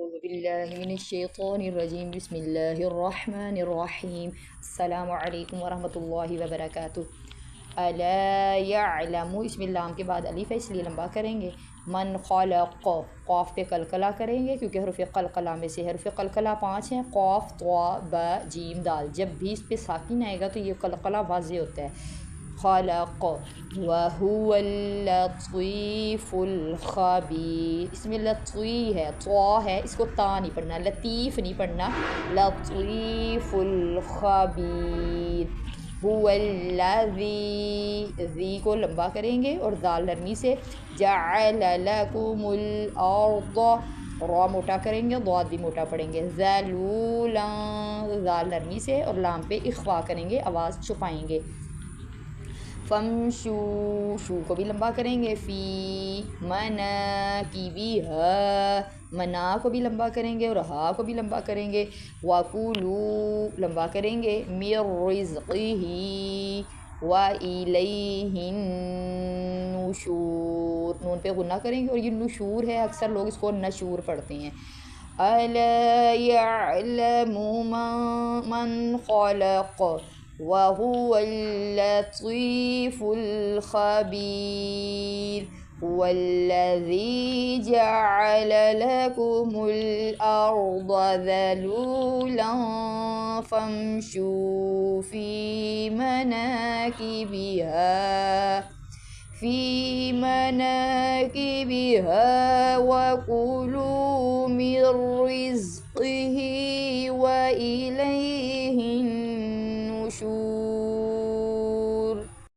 औज़ुबिल्लाहिमिनश्शैतानिर्रजीम बिस्मिल्लाहिर्रहमानिर्रहीम अस्सलामु अलैकुम वरहमतुल्लाहि वबरकातुहू। अला यअलमु, इसमें लाम के बाद अलिफ है इसलिए लंबा करेंगे। मन खलक़, क़ाफ पे कलकला करेंगे क्योंकि हरुफ़ कलकला में से हरुफ़ कलकला 5 हैं, क़ाफ त्वा बा जीम दाल। जब भी इस पे साकिन आएगा तो ये कलकला वाज़े होता है। खलक़ वहुवल लतीफ़ुल ख़बीर, इसमें लती है, त्वा है, इसको ता नहीं पढ़ना, लतीफ़ नहीं पढ़ना, लतीफ़ुल ख़बीर। हुवल्लज़ी, ज़ी को लंबा करेंगे और दाल नरमी से। जअल लकुमुल अर्द, रा मोटा करेंगे, दाद भी मोटा पढ़ेंगे। ज़लूला, दाल नरमी से और लाम पे इख्फा करेंगे, आवाज़ छुपाएंगे। फमशू, शू को भी लंबा करेंगे। फ़ी मनाकिबिहा, मना को भी लंबा करेंगे और हा को भी लंबा करेंगे। वकुलू लंबा करेंगे। मिर रिज़्क़िही व इलैहिन नुशूर, नून पे गुन्ना करेंगे और ये नुशूर है, अक्सर लोग इसको नशूर पढ़ते हैं। अला यअलमु मन खलक़ वहुवल लतीफ़ुल ख़बीर। हुवल्लज़ी जअल लकुमुल अर्द ज़लूलन फम्शू फ़ी मनाकिबिहा वकुलू मिर रिज़्क़िही व इलैहि